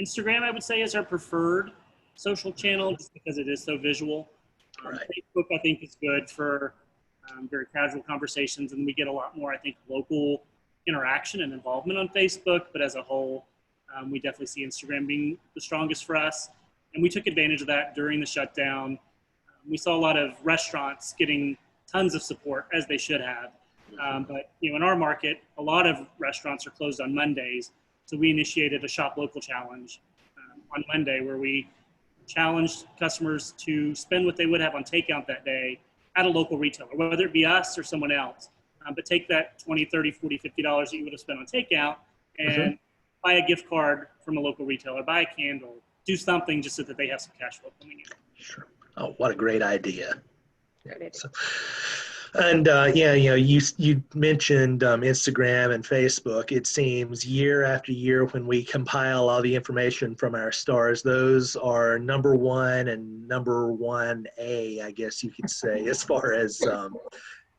Instagram, I would say, is our preferred social channel just because it is so visual. Right. Facebook, I think, is good for very casual conversations, and we get a lot more, I think, local interaction and involvement on Facebook, but as a whole, we definitely see Instagram being the strongest for us. And we took advantage of that during the shutdown. We saw a lot of restaurants getting tons of support, as they should have. But, you know, in our market, a lot of restaurants are closed on Mondays. So we initiated a shop local challenge on Monday, where we challenged customers to spend what they would have on takeout that day at a local retailer, whether it be us or someone else. But take that $20, $30, $40, $50 that you would have spent on takeout and buy a gift card from a local retailer, buy a candle, do something just so that they have some cash flow coming in. Sure. Oh, what a great idea. Great idea. So, and yeah, you mentioned Instagram and Facebook. It seems year after year when we compile all the information from our stars, those are number one and number 1A, I guess you could say, as far as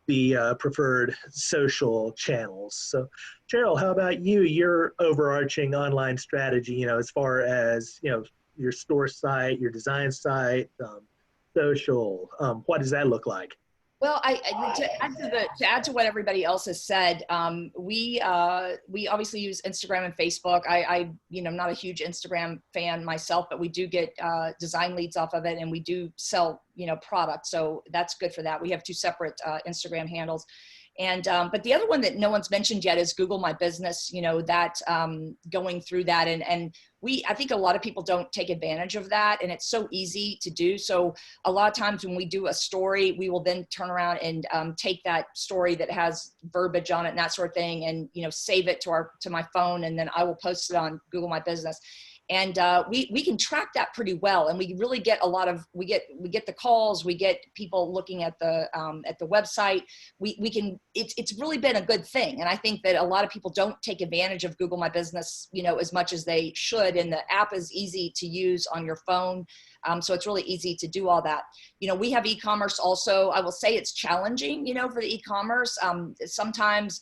the preferred social channels. So, Cheryl, how about you? Your overarching online strategy, as far as your store site, your design site, social. What does that look like? Well, to add to what everybody else has said, we obviously use Instagram and Facebook. I'm not a huge Instagram fan myself, but we do get design leads off of it, and we do sell products, so that's good for that. We have 2 separate Instagram handles. And, but the other one that no one's mentioned yet is Google My Business, that going through that. And I think a lot of people don't take advantage of that, and it's so easy to do. So a lot of times when we do a story, we will then turn around and take that story that has verbiage on it and that sort of thing, and, save it to my phone, and then I will post it on Google My Business. And we can track that pretty well, and we really get we get the calls, we get people looking at the website. It's really been a good thing, and I think that a lot of people don't take advantage of Google My Business, as much as they should. And the app is easy to use on your phone, so it's really easy to do all that. We have e-commerce also. I will say it's challenging, for the e-commerce. Sometimes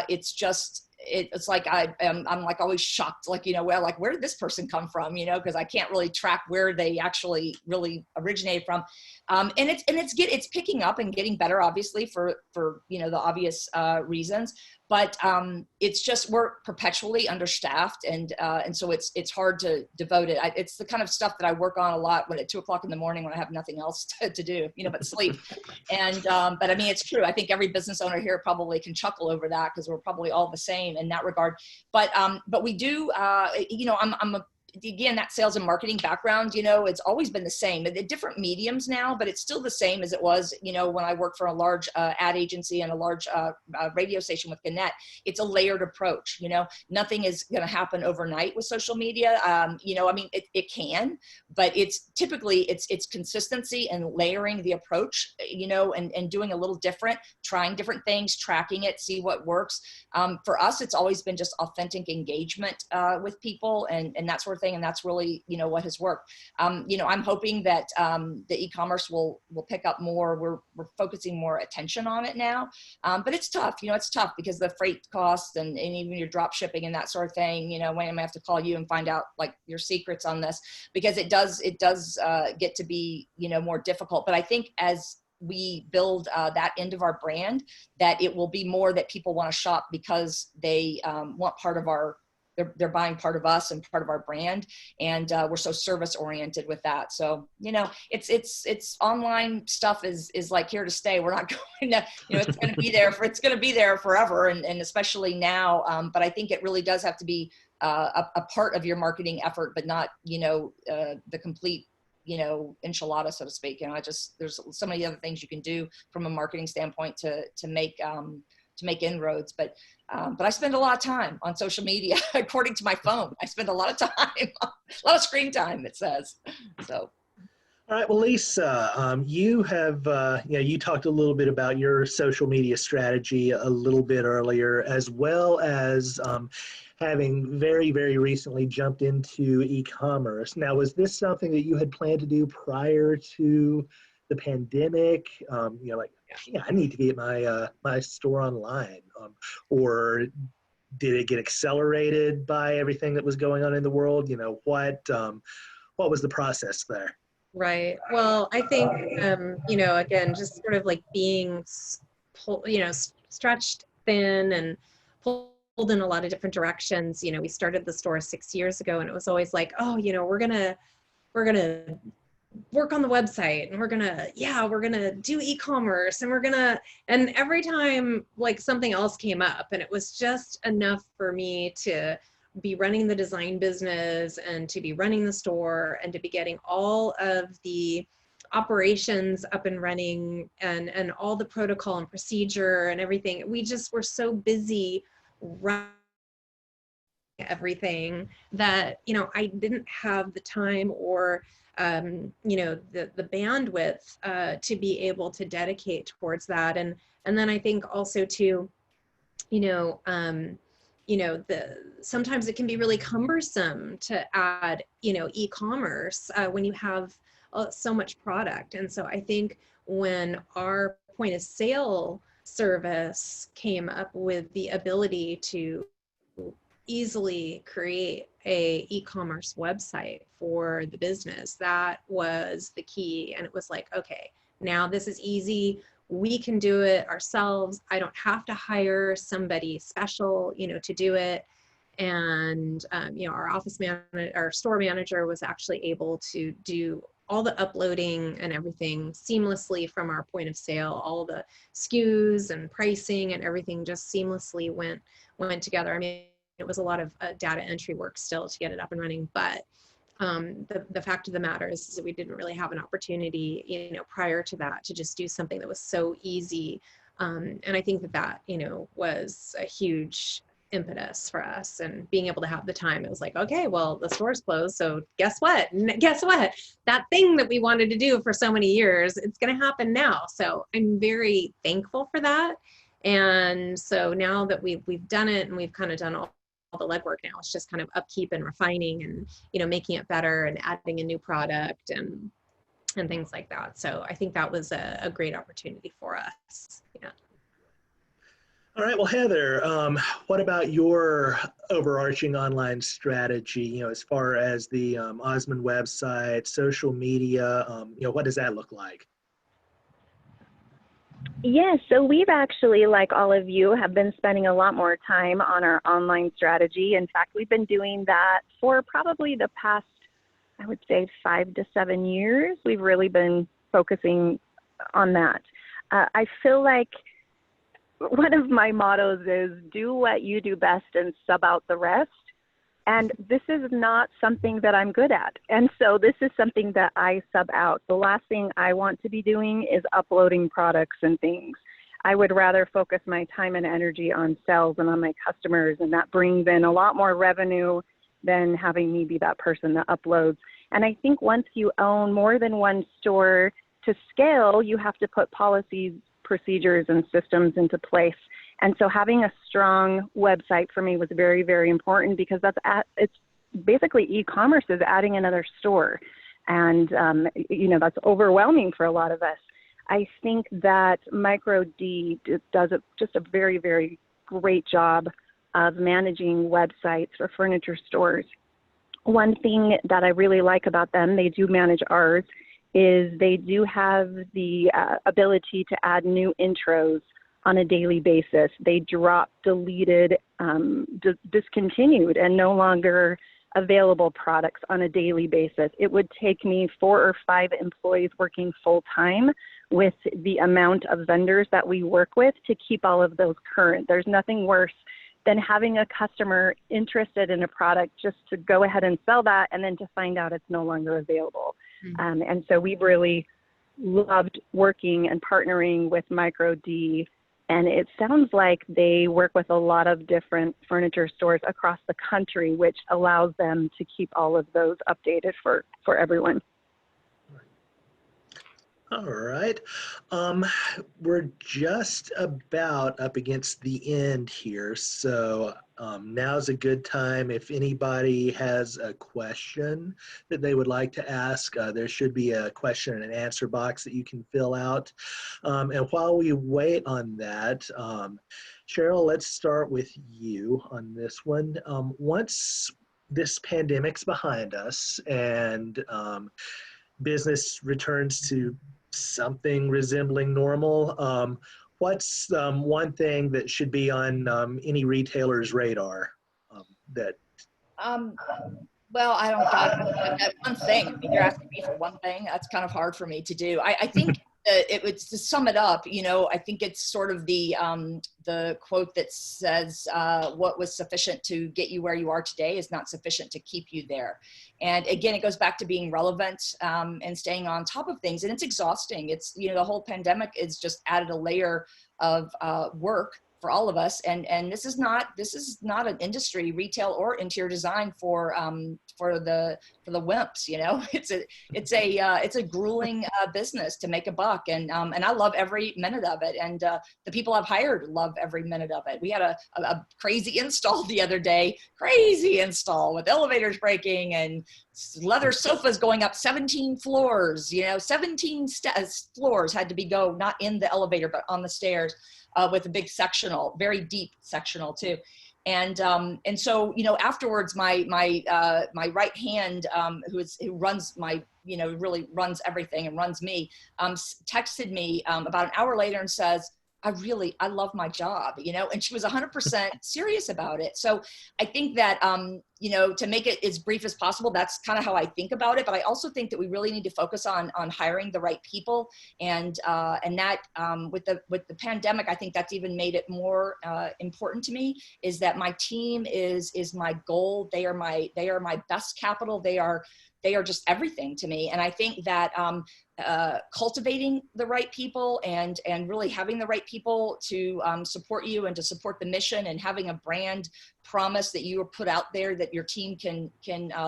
it's just. It's like I'm like always shocked, like, where did this person come from, because I can't really track where they actually really originated from. And it's picking up and getting better, obviously, for the obvious reasons. But it's just, we're perpetually understaffed, and so it's hard to devote it. It's the kind of stuff that I work on a lot at 2 o'clock in the morning when I have nothing else to do, but sleep. And but I mean, it's true. I think every business owner here probably can chuckle over that, because we're probably all the same in that regard. But we do, again, that sales and marketing background, it's always been the same. The different mediums now, but it's still the same as it was, when I worked for a large ad agency and a large radio station with Gannett. It's a layered approach. Nothing is going to happen overnight with social media. I mean, it can, but it's typically it's consistency and layering the approach, and doing a little different, trying different things, tracking it, see what works. For us, it's always been just authentic engagement with people and that sort of thing. And that's really, what has worked. I'm hoping that the e-commerce will pick up more. We're focusing more attention on it now. But it's tough, it's tough because the freight costs and even your drop shipping and that sort of thing, when I'm gonna have to call you and find out like your secrets on this, because it does get to be, more difficult. But I think as we build that end of our brand, that it will be more that people want to shop because they want part of they're buying part of us and part of our brand. And we're so service oriented with that. So, it's online stuff is like here to stay. We're not going to, it's going to be there it's going to be there forever. And especially now. But I think it really does have to be a part of your marketing effort, but not, the complete, enchilada, so to speak. There's so many other things you can do from a marketing standpoint to make inroads. But I spend a lot of time on social media, according to my phone. I spend a lot of time, a lot of screen time, it says. So. All right. Well, Lisa, you have, you talked a little bit about your social media strategy a little bit earlier, as well as having very, very recently jumped into e-commerce. Now, was this something that you had planned to do prior to the pandemic? I need to get my store online, or did it get accelerated by everything that was going on in the world? What was the process there? Right. Well, I think, again, just sort of like being, stretched thin and pulled in a lot of different directions. We started the store 6 years ago, and it was always like, oh, we're gonna work on the website, and we're gonna do e-commerce, and and every time like something else came up, and it was just enough for me to be running the design business and to be running the store and to be getting all of the operations up and running and all the protocol and procedure and everything. We just were so busy running everything that, you know, I didn't have the time or, you know, the bandwidth to be able to dedicate towards that. And then I think also too, you know, sometimes it can be really cumbersome to add, you know, e-commerce when you have so much product. And so I think when our point of sale service came up with the ability to easily create a e-commerce website for the business, that was the key. And it was like, okay, now this is easy. We can do it ourselves. I don't have to hire somebody special, you know, to do it. And, you know, our store manager was actually able to do all the uploading and everything seamlessly from our point of sale. All the SKUs and pricing and everything just seamlessly went together. I mean, it was a lot of data entry work still to get it up and running, but the fact of the matter is that we didn't really have an opportunity, you know, prior to that to just do something that was so easy. And I think that, you know, was a huge impetus for us, and being able to have the time. It was like, okay, well, the store's closed, so guess what? That thing that we wanted to do for so many years, it's going to happen now. So I'm very thankful for that. And so now that we've done it and we've kind of done all the legwork, now it's just kind of upkeep and refining and, you know, making it better and adding a new product and things like that. So I think that was a great opportunity for us. Yeah. All right, well, Heather, what about your overarching online strategy, you know, as far as the Osmond website, social media, you know, what does that look like? Yes, so we've actually, like all of you, have been spending a lot more time on our online strategy. In fact, we've been doing that for probably the past, I would say, 5 to 7 years. We've really been focusing on that. I feel like one of my mottos is do what you do best and sub out the rest. And this is not something that I'm good at. And so this is something that I sub out. The last thing I want to be doing is uploading products and things. I would rather focus my time and energy on sales and on my customers, and that brings in a lot more revenue than having me be that person that uploads. And I think once you own more than one store, to scale, you have to put policies, procedures, and systems into place. And so having a strong website for me was very, very important, because it's basically e-commerce is adding another store. And, you know, that's overwhelming for a lot of us. I think that McDhh does just a very, very great job of managing websites for furniture stores. One thing that I really like about them, they do manage ours, is they do have the ability to add new intros on a daily basis. They drop deleted, discontinued, and no longer available products on a daily basis. It would take me 4 or 5 employees working full time with the amount of vendors that we work with to keep all of those current. There's nothing worse than having a customer interested in a product just to go ahead and sell that and then to find out it's no longer available. Mm-hmm. And so we've really loved working and partnering with McDhh. And it sounds like they work with a lot of different furniture stores across the country, which allows them to keep all of those updated for everyone. All right. We're just about up against the end here. So now's a good time. If anybody has a question that they would like to ask, there should be a question and answer box that you can fill out. And while we wait on that, Cheryl, let's start with you on this one. Once this pandemic's behind us and business returns to something resembling normal, what's one thing that should be on any retailer's radar well, I don't got that one thing. I mean, you're asking me for one thing. That's kind of hard for me to do. I think it would, to sum it up, you know, I think it's sort of the quote that says, what was sufficient to get you where you are today is not sufficient to keep you there. And again, it goes back to being relevant and staying on top of things. And it's exhausting. It's, you know, the whole pandemic has just added a layer of work all of us. And this is not an industry, retail or interior design for the wimps. You know, it's a grueling business to make a buck, and I love every minute of it. And the people I've hired love every minute of it. We had a crazy install the other day, crazy install with elevators breaking and leather sofas going up 17 floors. You know, 17 floors had to be not in the elevator but on the stairs, with a big sectional, very deep sectional too. And so, you know, afterwards, my right hand, who runs my, you know, really runs everything and runs me, texted me about an hour later and says, I love my job, you know, and she was 100% serious about it. So I think that, you know, to make it as brief as possible, that's kind of how I think about it. But I also think that we really need to focus on hiring the right people. And that with the pandemic, I think that's even made it more important to me, is that my team is my goal. They are my best capital. They are just everything to me. And I think that cultivating the right people and really having the right people to support you and to support the mission, and having a brand promise that you are put out there that your team can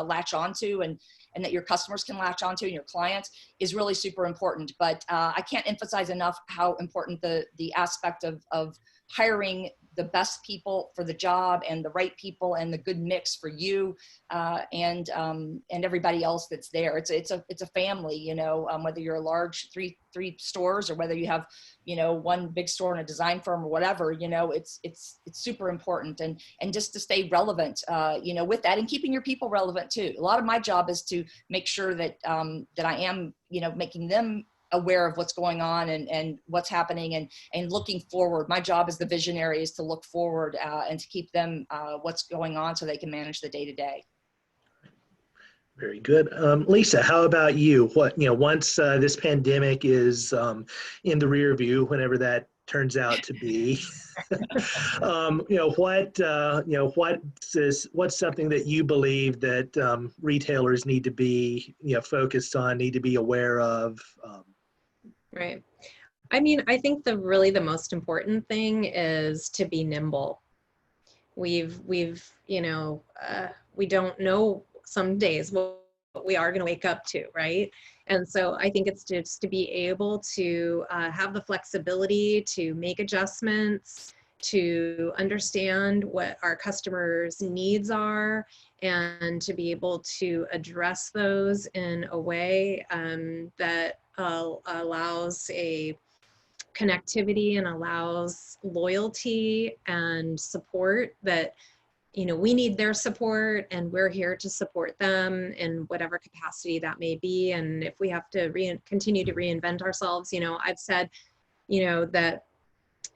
latch onto, and that your customers can latch onto, and your clients, is really super important. But I can't emphasize enough how important the aspect of hiring the best people for the job, and the right people, and the good mix for you and everybody else that's there. It's a family, you know, whether you're a large three stores, or whether you have, you know, one big store and a design firm or whatever, you know, it's super important. And just to stay relevant, you know, with that, and keeping your people relevant too. A lot of my job is to make sure that that I am, you know, making them aware of what's going on and what's happening, and looking forward. My job as the visionary is to look forward and to keep them what's going on, so they can manage the day to day. Very good. Lisa, how about you? What, you know, once this pandemic is in the rear view, whenever that turns out to be, you know, what's something that you believe that retailers need to be, you know, focused on, need to be aware of? Right. I mean, I think the most important thing is to be nimble. We've you know, we don't know some days what we are going to wake up to, right? And so I think it's just to be able to have the flexibility to make adjustments, to understand what our customers' needs are, and to be able to address those in a way that allows a connectivity and allows loyalty and support, that, you know, we need their support and we're here to support them in whatever capacity that may be. And if we have to continue to reinvent ourselves, you know, I've said, you know, that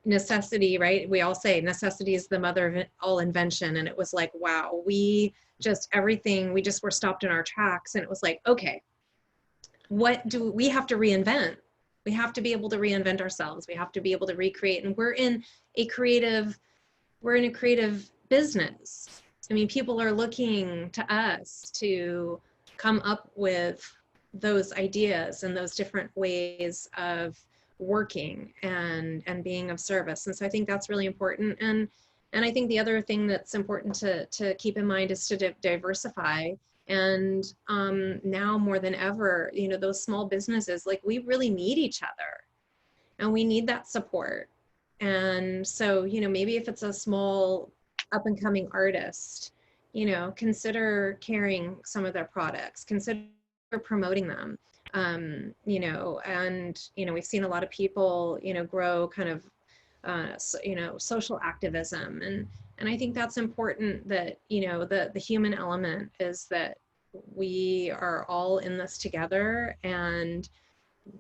necessity, right? We all say necessity is the mother of all invention. And it was like, wow, we were stopped in our tracks. And it was like, okay, what do we have to reinvent? We have to be able to reinvent ourselves. We have to be able to recreate. And we're in a creative business. I mean, people are looking to us to come up with those ideas and those different ways of working and being of service. And so I think that's really important. And I think the other thing that's important to keep in mind is to diversify. And now more than ever, you know, those small businesses, like, we really need each other and we need that support. And so, you know, maybe if it's a small up and coming artist, you know, consider carrying some of their products, consider promoting them, you know, and, you know, we've seen a lot of people, you know, grow kind of, you know, social activism. And I think that's important, that, you know, the human element is that we are all in this together, and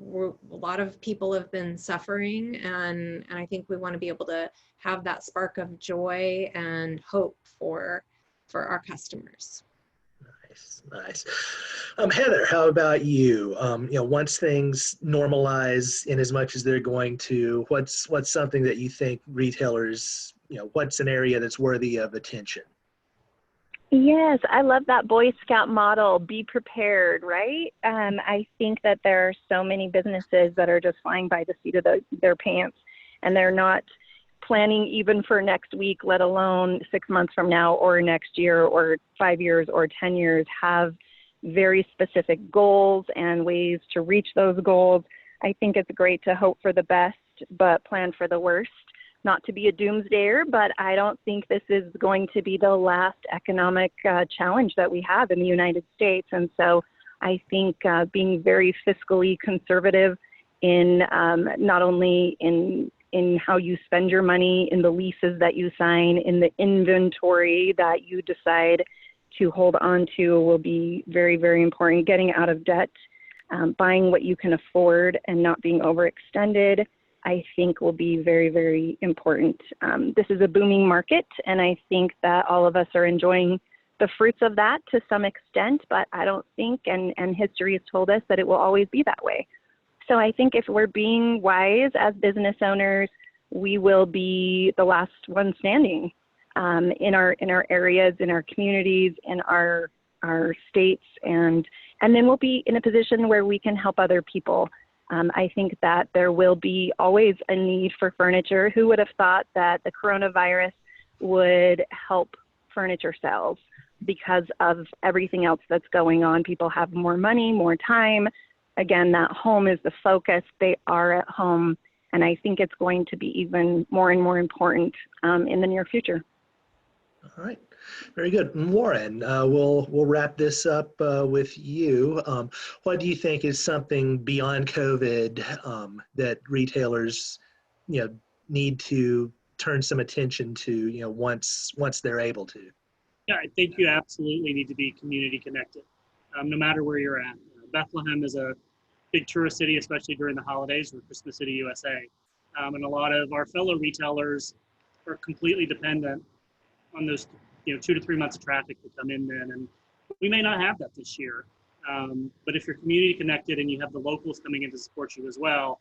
a lot of people have been suffering, and I think we want to be able to have that spark of joy and hope for our customers. Nice. Heather, how about you? You know, once things normalize in as much as they're going to, what's something that you think retailers, you know, what's an area that's worthy of attention? Yes, I love that Boy Scout model, be prepared, right? I think that there are so many businesses that are just flying by the seat of their pants, and they're not planning even for next week, let alone 6 months from now or next year or 5 years or 10 years, have very specific goals and ways to reach those goals. I think it's great to hope for the best, but plan for the worst. Not to be a doomsdayer, but I don't think this is going to be the last economic challenge that we have in the United States. And so I think being very fiscally conservative in not only in how you spend your money, in the leases that you sign, in the inventory that you decide to hold on to will be very, very important. Getting out of debt, buying what you can afford and not being overextended, I think will be very, very important. This is a booming market, and I think that all of us are enjoying the fruits of that to some extent, but I don't think, and history has told us that it will always be that way. So I think if we're being wise as business owners, we will be the last one standing in our areas, in our communities, in our states, and then we'll be in a position where we can help other people. I think that there will be always a need for furniture. Who would have thought that the coronavirus would help furniture sales because of everything else that's going on? People have more money, more time. Again, that home is the focus. They are at home. And I think it's going to be even more and more important in the near future. All right, very good. Warren, we'll wrap this up with you. What do you think is something beyond COVID that retailers, need to turn some attention to, once they're able to? Yeah, I think you absolutely need to be community connected, no matter where you're at. Bethlehem is a big tourist city, especially during the holidays. We're Christmas City, USA. And a lot of our fellow retailers are completely dependent on those 2 to 3 months of traffic that come in then. And we may not have that this year. But if you're community connected and you have the locals coming in to support you as well,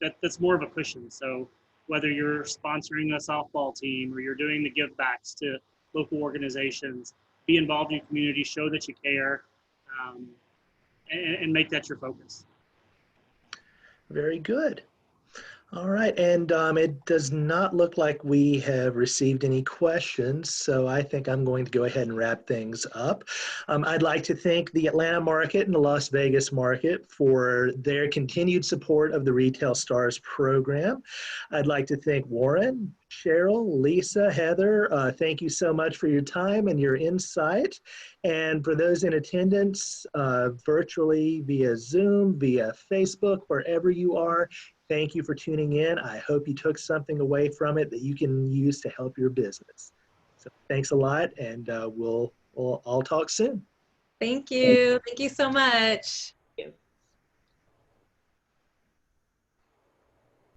that's more of a cushion. So whether you're sponsoring a softball team or you're doing the give backs to local organizations, be involved in your community, show that you care, and make that your focus. Very good. All right, and it does not look like we have received any questions, so I think I'm going to go ahead and wrap things up. I'd like to thank the Atlanta market and the Las Vegas market for their continued support of the Retail Stars program. I'd like to thank Warren, Cheryl, Lisa, Heather. Thank you so much for your time and your insight. And for those in attendance virtually via Zoom, via Facebook, wherever you are, thank you for tuning in. I hope you took something away from it that you can use to help your business. So thanks a lot, and we'll all talk soon. Thank you. Thank you so much.